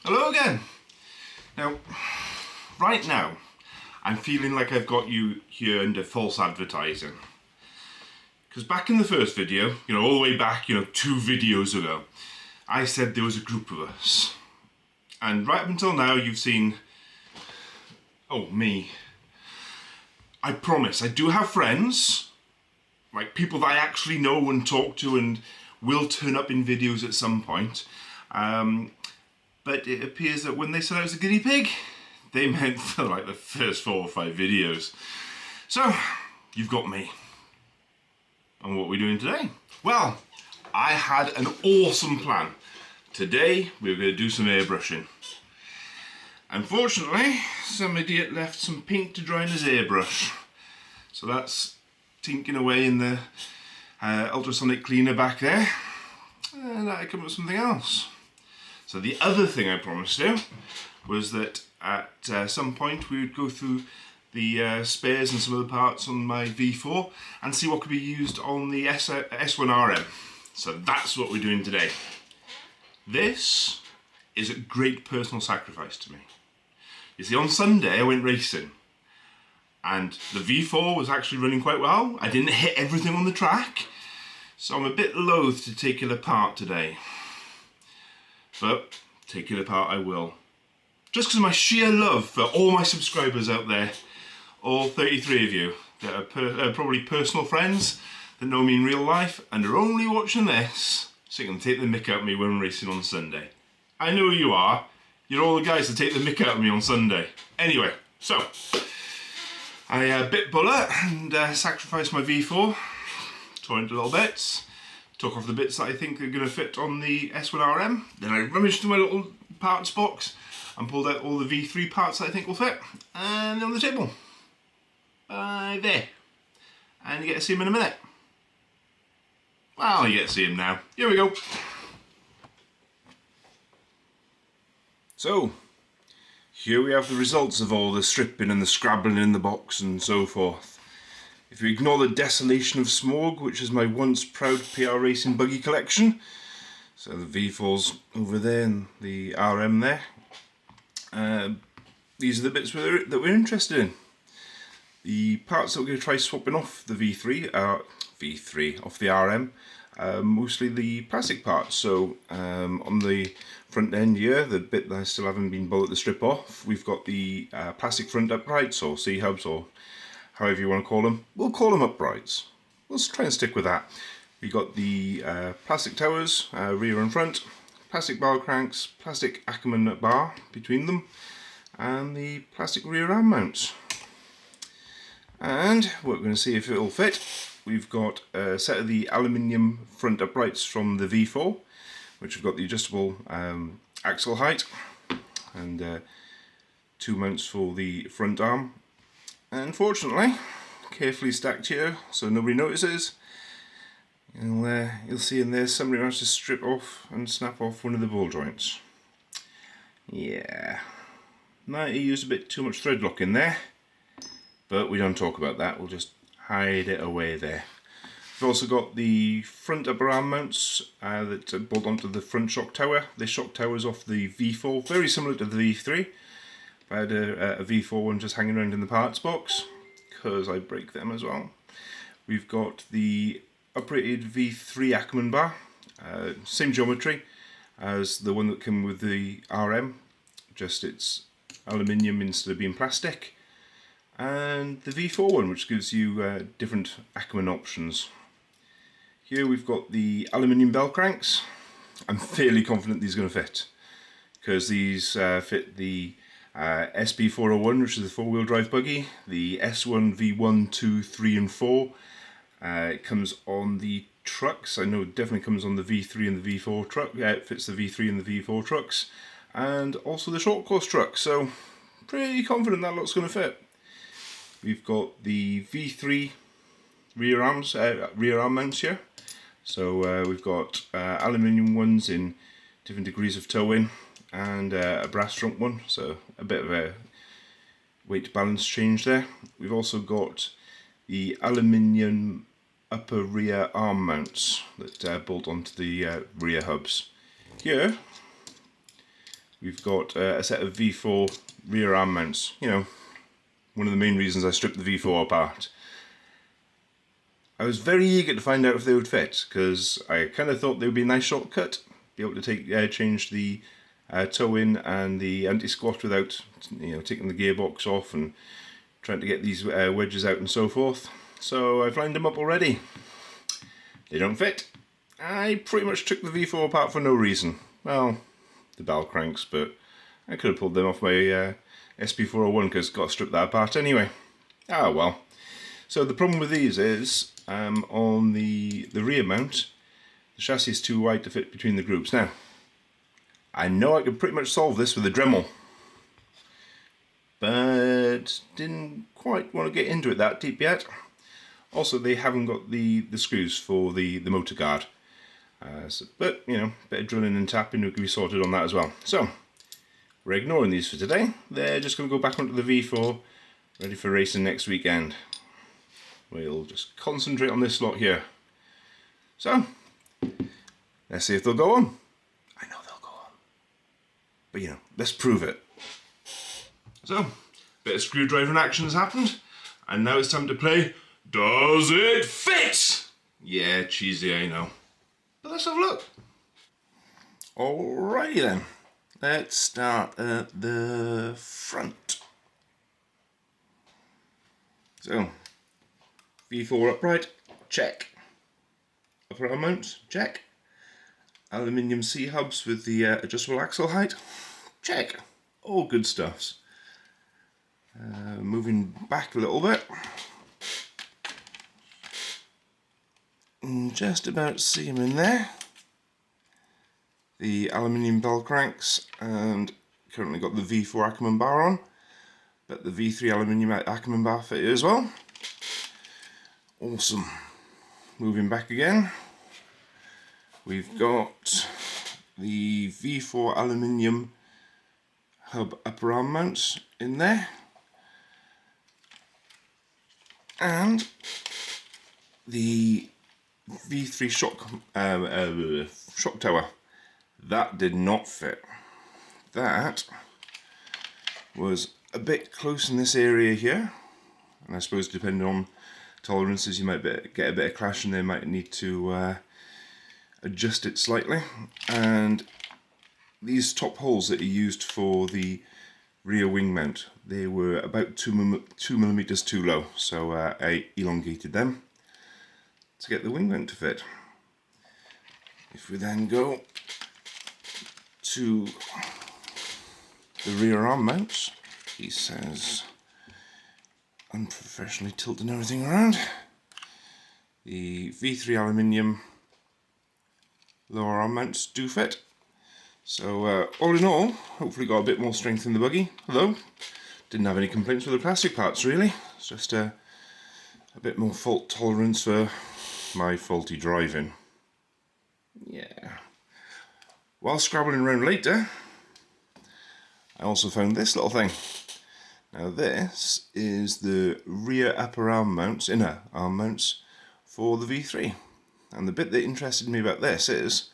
Hello again. Now, right now, I'm feeling like I've got you here under false advertising. Because back in the first video, all the way back, 2 videos ago, I said there was a group of us. And right up until now, you've seen, me. I promise, I do have friends, like people that I actually know and talk to and will turn up in videos at some point. But it appears that when they said I was a guinea pig, they meant for like the first 4 or 5 videos. So, you've got me. And what are we doing today? Well, I had an awesome plan. Today, we're going to do some airbrushing. Unfortunately, some idiot left some paint to dry in his airbrush. So that's tinking away in the ultrasonic cleaner back there. And I come up with something else. So the other thing I promised you was that at some point we would go through the spares and some other parts on my V4 and see what could be used on the S1RM. So that's what we're doing today. This is a great personal sacrifice to me. You see, on Sunday I went racing and the V4 was actually running quite well. I didn't hit everything on the track, so I'm a bit loath to take it apart today. But take it apart I will. Just because of my sheer love for all my subscribers out there, all 33 of you that are probably personal friends that know me in real life and are only watching this so you can take the mick out of me when I'm racing on Sunday. I know you are. You're all the guys that take the mick out of me on Sunday. Anyway, so I bit bullet and sacrificed my V4, tore into little bits. Took off the bits that I think are going to fit on the S1RM. Then I rummaged through my little parts box and pulled out all the V3 parts that I think will fit. And they're on the table. There. And you get to see them in a minute. Well, you get to see them now. Here we go. So, here we have the results of all the stripping and the scrabbling in the box and so forth. If you ignore the desolation of Smog, which is my once proud PR Racing buggy collection, so the V4's over there and the RM there, these are the bits that we're interested in. The parts that we're going to try swapping off the off the RM, mostly the plastic parts. So on the front end here, the bit that I still haven't been bothered to strip off, we've got the plastic front uprights or C-hubs or however you want to call them. We'll call them uprights. Let's try and stick with that. We got the plastic towers, rear and front, plastic bar cranks, plastic Ackerman bar between them, and the plastic rear arm mounts. And we're going to see if it'll fit. We've got a set of the aluminium front uprights from the V4, which have got the adjustable axle height, and 2 mounts for the front arm. Unfortunately, carefully stacked here so nobody notices. You'll see in there somebody managed to strip off and snap off one of the ball joints. Yeah, might have used a bit too much thread lock in there, but we don't talk about that, we'll just hide it away there. We've also got the front upper arm mounts that bolt onto the front shock tower. The shock tower is off the V4, very similar to the V3. I had a V4 one just hanging around in the parts box because I break them as well. We've got the uprated V3 Ackerman bar, same geometry as the one that came with the RM, just it's aluminium instead of being plastic. And the V4 one, which gives you different Ackerman options. Here we've got the aluminium bell cranks. I'm fairly confident these are going to fit because these fit the SP401, which is the 4-wheel drive buggy, the S1V1, 2, 3 and 4. It comes on the trucks. I know it definitely comes on the V3 and the V4 truck. Yeah, it fits the V3 and the V4 trucks, and also the short course truck. So pretty confident that lot's going to fit. We've got the V3 rear arm mounts here. So we've got aluminium ones in different degrees of toe-in, and a brass front one, so a bit of a weight balance change there. We've also got the aluminium upper rear arm mounts that bolt onto the rear hubs. Here we've got a set of V4 rear arm mounts. You know, one of the main reasons I stripped the V4 apart. I was very eager to find out if they would fit, because I kind of thought they would be a nice shortcut, be able to change the toe-in and the anti-squat without, you know, taking the gearbox off and trying to get these wedges out and so forth. So I've lined them up already. They don't fit. I pretty much took the V4 apart for no reason. Well, the bell cranks, but I could have pulled them off my SP401 because got to strip that apart anyway. Ah well. So the problem with these is, on the rear mount, the chassis is too wide to fit between the groups. Now, I know I could pretty much solve this with a Dremel, but didn't quite want to get into it that deep yet. Also, they haven't got the screws for the motor guard. But, you know, a bit of drilling and tapping we can be sorted on that as well. So, we're ignoring these for today. They're just going to go back onto the V4, ready for racing next weekend. We'll just concentrate on this lot here. So, let's see if they'll go on. I know they'll go on. But, you know, let's prove it. So, bit of screwdriving action has happened. And now it's time to play Does It Fit? Yeah, cheesy, I know. But let's have a look. Alrighty then. Let's start at the front. So, V4 upright, check. Upper arm mounts, check. Aluminium C-hubs with the adjustable axle height, check. All good stuffs. Moving back a little bit. Just about see them in there. The aluminium bell cranks, and currently got the V4 Ackerman bar on, but the V3 aluminium Ackerman bar fitted as well. Awesome. Moving back again, we've got the V4 aluminium hub upper arm mounts in there, and the V3 shock tower. That did not fit. That was a bit close in this area here, and I suppose depending on tolerances you might get a bit of clash and they might need to adjust it slightly. And these top holes that are used for the rear wing mount, they were about 2 millimeters too low, so I elongated them to get the wing mount to fit. If we then go to the rear arm mounts, he says, unprofessionally tilting everything around. The V3 aluminium lower arm mounts do fit. So all in all, hopefully got a bit more strength in the buggy, although didn't have any complaints with the plastic parts really. It's just a bit more fault tolerance for my faulty driving. Yeah. While scrabbling around later, I also found this little thing. Now this is the rear upper arm mounts, inner arm mounts for the V3. And the bit that interested me about this is,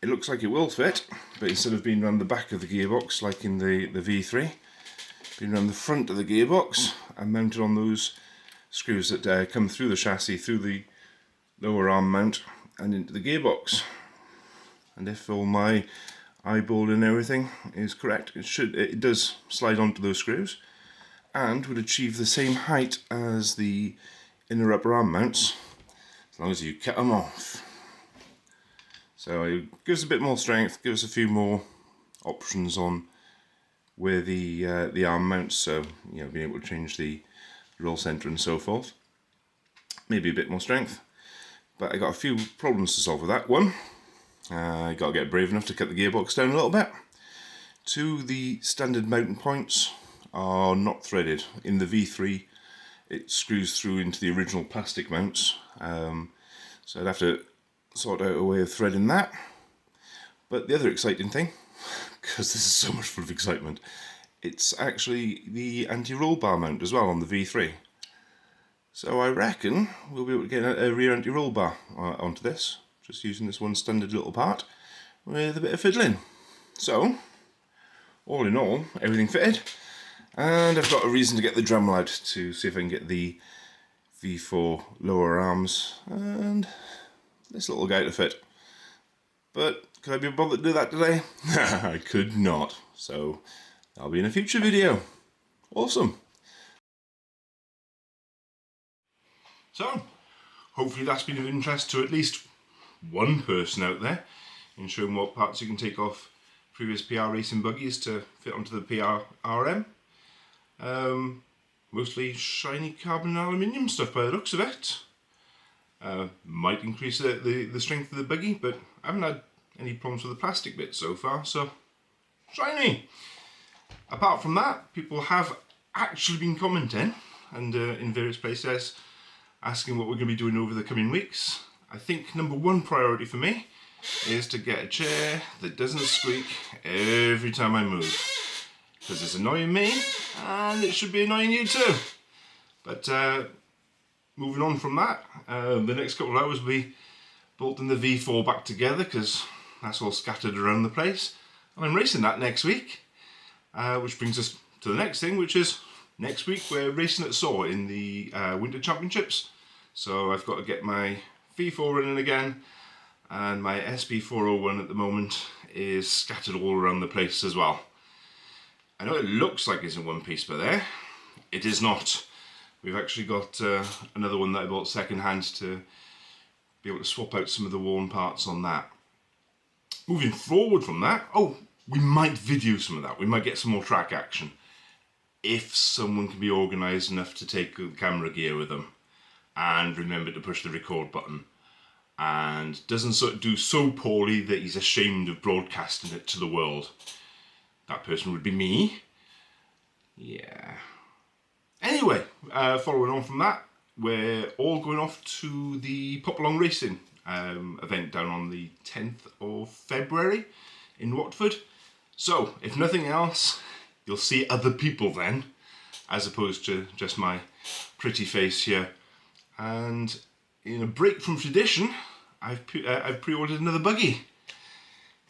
it looks like it will fit, but instead of being around the back of the gearbox like in the V3, being around the front of the gearbox and mounted on those screws that come through the chassis, through the lower arm mount and into the gearbox. And if all my eyeball and everything is correct, it does slide onto those screws and would achieve the same height as the inner upper arm mounts as long as you cut them off. So it gives a bit more strength, gives a few more options on where the arm mounts, so you know, being able to change the roll centre and so forth. Maybe a bit more strength, but I got a few problems to solve with that. One, I got to get brave enough to cut the gearbox down a little bit. Two, the standard mounting points are not threaded. In the V3 it screws through into the original plastic mounts, so I'd have to sort out a way of threading that. But the other exciting thing, because this is so much full of excitement, it's actually the anti-roll bar mount as well on the V3. So I reckon we'll be able to get a rear anti-roll bar onto this, just using this one standard little part with a bit of fiddling. So all in all, everything fitted. And I've got a reason to get the Dremel out to see if I can get the V4 lower arms and this little guy to fit. But could I be bothered to do that today? I could not. So that'll be in a future video. Awesome. So hopefully that's been of interest to at least one person out there in showing what parts you can take off previous PR racing buggies to fit onto the S1RM. Mostly shiny carbon and aluminium stuff by the looks of it. Might increase the strength of the buggy, but I haven't had any problems with the plastic bits so far, so shiny! Apart from that, people have actually been commenting and in various places asking what we're going to be doing over the coming weeks. I think number one priority for me is to get a chair that doesn't squeak every time I move, because it's annoying me and it should be annoying you too. But moving on from that, the next couple of hours will be bolting the V4 back together because that's all scattered around the place, and I'm racing that next week, which brings us to the next thing, which is next week we're racing at SAW in the Winter Championships. So I've got to get my V4 running again, and my SB401 at the moment is scattered all around the place as well. I know it looks like it's in one piece, but it is not. We've actually got another one that I bought second hand to be able to swap out some of the worn parts on that. Moving forward from that, we might video some of that. We might get some more track action if someone can be organised enough to take the camera gear with them and remember to push the record button and doesn't sort of do so poorly that he's ashamed of broadcasting it to the world. That person would be me. Yeah. Anyway, following on from that, we're all going off to the Pop Along Racing event down on the 10th of February in Watford. So, if nothing else, you'll see other people then, as opposed to just my pretty face here. And in a break from tradition, I've pre-ordered another buggy.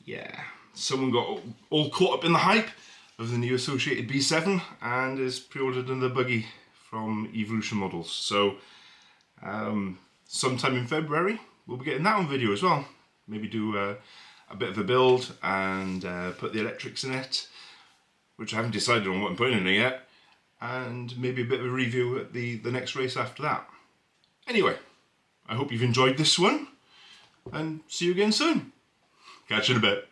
Yeah, someone got all caught up in the hype of the new Associated B7 and has pre-ordered another buggy from Evolution Models. So sometime in February we'll be getting that on video as well. Maybe do a bit of a build and put the electrics in it, which I haven't decided on what I'm putting in it yet, and maybe a bit of a review at the next race after that. Anyway, I hope you've enjoyed this one and see you again soon. Catch you in a bit.